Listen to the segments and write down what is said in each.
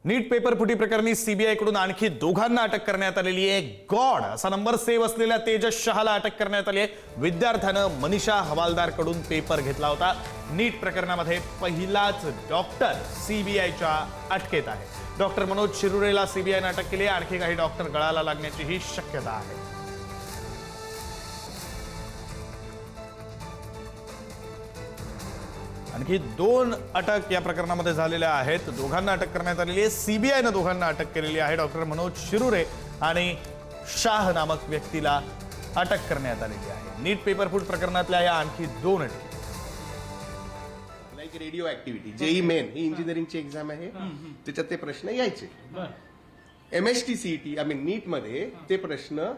नीट paper फुटी प्रकरणी सीबीआयकडून आणखी दोघांना अटक करण्यात आलेली आहे। गॉड असा नंबर सेव्ह असलेल्या तेजस शहाला अटक करण्यात आली आहे। विद्यार्थ्यानं मनीषा हवालदारकडून पेपर घेतला होता। नीट प्रकरणामध्ये पहिलाच डॉक्टर सीबीआयच्या अटकेत आहे। डॉक्टर मनोज शिरुरेला सीबीआयने अटक केली आहे। आणखी काही डॉक्टर गळाला लागण्याचीही शक्यता आहे। आणखी 2 अटक या प्रकरणामध्ये झालेल्या आहेत। दोघांना अटक करण्यात आलेली आहे। सीबीआयने दोघांना अटक केलेली आहे। डॉक्टर मनोज शिरुरे आणि शाह नामक व्यक्तीला अटक करण्यात आलेली आहे। नीट पेपर फूट प्रकरणातल्या या आणखी 2 अटक। Like radio activity JEE Main ही इंजिनिअरिंगची एक्झाम आहे, त्याच्यात ते प्रश्न यायचे। MST CET I mean NEET मध्ये ते प्रश्न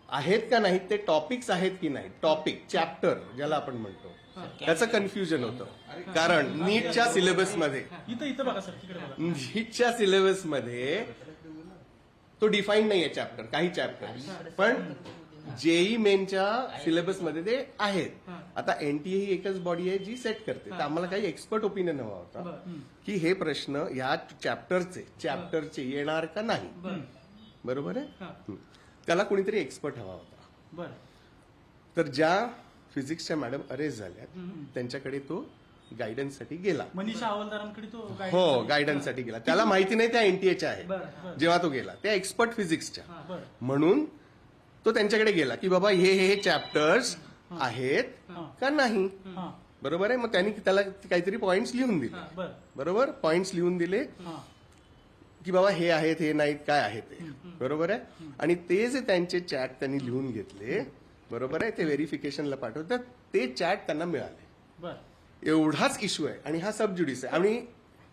आहेत का नाहीत, ते टॉपिक्स आहेत की नाही, टॉपिक चॅप्टर ज्याला आपण म्हणतो त्याचं कन्फ्युजन होतं। कारण नीटच्या सिलेबसमध्ये नीटच्या सिलेबसमध्ये तो डिफाईन नाहीये चॅप्टर, काही चॅप्टर पण जेई मेनच्या सिलेबसमध्ये ते आहेत। आता NTA ही एकच बॉडी आहे जी सेट करते, तर आम्हाला काही एक्सपर्ट ओपिनियन हवा होता की हे प्रश्न या चॅप्टरचे येणार का नाही, बरोबर आहे। त्याला कोणीतरी एक्सपर्ट हवा होता। तर ज्या फिजिक्सच्या मॅडम अरेस्ट झाल्यात त्यांच्याकडे तो गायडन्ससाठी गेला। मनीषा हवालदारांकडे तो हो, गायडन्ससाठी गेला। त्याला माहिती नाही त्या NTAच्या आहे। जेव्हा तो गेला त्या एक्सपर्ट फिजिक्सच्या, म्हणून तो त्यांच्याकडे गेला की बाबा हे चॅप्टर्स आहेत का नाही, बरोबर आहे। मग त्यांनी त्याला काहीतरी पॉइंट्स लिहून दिले, बरोबर, पॉइंट्स लिहून दिले की बाबा हे आहेत, हे नाहीत, काय आहे ते, बरोबर आहे। आणि ते जे त्यांचे चॅट त्यांनी लिहून घेतले, बरोबर आहे, ते व्हेरिफिकेशनला पाठवतात, ते चॅट त्यांना मिळाले। एवढाच इश्यू आहे आणि हा सबज्युडिस आहे। आणि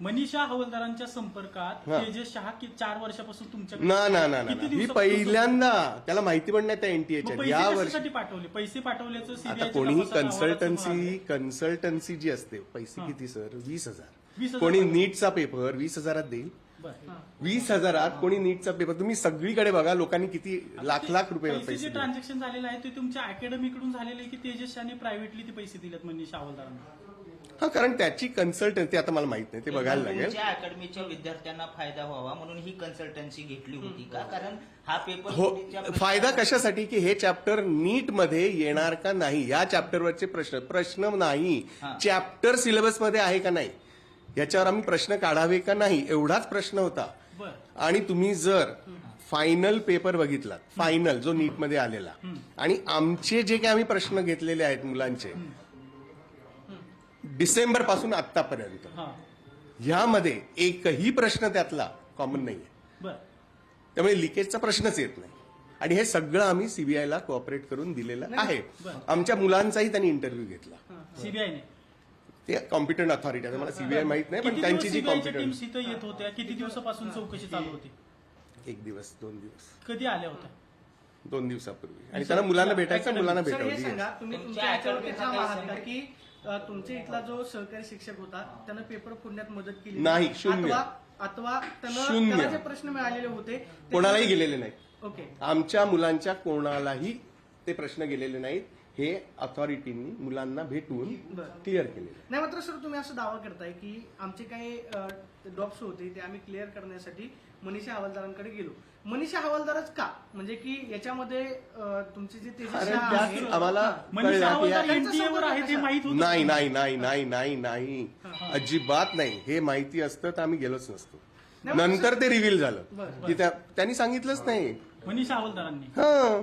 मनीषा हवालदारांच्या संपर्कात तेजस शहा 4 वर्षापासून तुमच्या ना ही पहिल्यांदा, त्याला माहिती पण नाही त्या NTAच्या या वर्षी पाठवले, पैसे पाठवल्याचं आता कोणीही कन्सल्टन्सी जी असते, पैसे किती सर, 20,000। कोणी नीटचा पेपर 20,000 देईल? 20,000 कोणी नीटचा पेपर, तुम्ही सगळीकडे बघा लोकांनी किती लाख रुपये पैसे ट्रान्झॅक्शन झालेलं आहे ते तुमच्या अकॅडमीकडून झालेलं आहे की तेजस शहाने प्रायव्हेटली ते पैसे दिलेत मनीषा हवालदारांना? हा, कारण त्याची कन्सल्टन्सी आता मला माहित नाही, ते बघायला लागेल। अकॅडमीच्या विद्यार्थ्यांना फायदा व्हावा म्हणून ही कन्सल्टन्सी घेतली होती का? कारण हा पेपर हो, फायदा कशासाठी की हे चॅप्टर नीट मध्ये येणार का नाही, या चॅप्टरवरचे प्रश्न नाही, चॅप्टर सिलेबसमध्ये आहे का नाही याच्यावर आम्ही प्रश्न काढावे का नाही, एवढाच प्रश्न होता। आणि तुम्ही जर फायनल पेपर बघितला, फायनल जो नीट मध्ये आलेला, आणि आमचे जे काही आम्ही प्रश्न घेतलेले आहेत मुलांचे डिसेंबर पासून आतापर्यंत, ह्यामध्ये एकही प्रश्न त्यातला कॉमन नाहीये, त्यामुळे लिकेजचा प्रश्नच येत नाही। आणि हे सगळं आम्ही सीबीआयला कोऑपरेट करून दिलेलं आहे। आमच्या मुलांचाही त्यांनी इंटरव्ह्यू घेतला सीबीआयने, ते कॉम्पिटंट अथॉरिटी आहे, मला सीबीआय माहित नाही, पण त्यांची जी कॉम्पिटंट इथं येत होत्या, किती दिवसापासून चौकशी चालू होती? 1 दिवस 2 दिवस, कधी आल्या होत्या? 2 दिवसापूर्वी। आणि त्यांना मुलांना भेटायचं, मुलांना भेटवली। तुम्ही तुमच्या याच्यावरती ठाम आहात का की तुमच्या इथला जो सहकारी शिक्षक होता त्यानं पेपर फोडण्यात मदत केली नाही? शून्य, अथवा त्याला जे प्रश्न मिळालेले होते कोणालाही गेलेले नाही। ओके, आमच्या मुलांच्या कोणालाही ते प्रश्न गेलेले नाहीत, हे अथॉरिटीनी मुलांना भेटून क्लिअर केले नाही। मात्र सर तुम्ही असं दावा करताय की आमचे काही डॉप्स होते ते आम्ही क्लिअर करण्यासाठी मनीषा हवालदारांकडे गेलो। मनीषा हवालदारच का? म्हणजे की याच्यामध्ये तुमचे जे तेजस शहा आहे, आम्हाला मनीषा हवालदार NTA वर आहेत हे माहित होतं? नाही, अजिबात नाही। हे माहिती असतं तर आम्ही गेलोच नसतो। नंतर ते रिव्हील झालं की त्यांनी सांगितलंच नाही मनीषा हवालदारांनी। हा,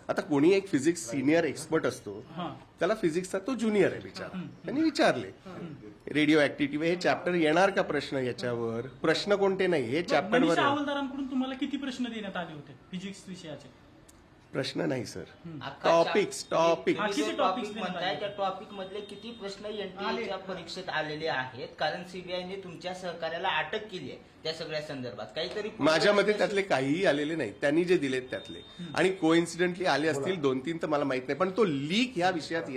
आता कोणी एक फिजिक्स सिनियर एक्सपर्ट असतो, त्याला फिजिक्सचा तो ज्युनियर आहे बिचारा, त्यांनी विचारले रेडिओ ऍक्टिव्हिटी हे चॅप्टर येणार का प्रश्न, याच्यावर प्रश्न कोणते नाही, हे चॅप्टरवर मनीषा हवालदारांकडून तुम्हाला किती प्रश्न देण्यात आले होते फिजिक्स विषयाचे? प्रश्न नाही सर, टॉपिक्स म्हणताय त्या टॉपिक मधले किती प्रश्न NTA परीक्षेत आलेले आहेत? कारण सीबीआयने तुमच्या सहकार्याला अटक केली आहे त्या सगळ्या संदर्भात, काहीतरी माझ्या मते त्यातले काहीही आलेले नाही, त्यांनी जे दिलेत त्यातले, आणि कोइन्सिडेंटली आले असतील 2-3 तर मला माहित नाही, पण तो लीक ह्या विषयात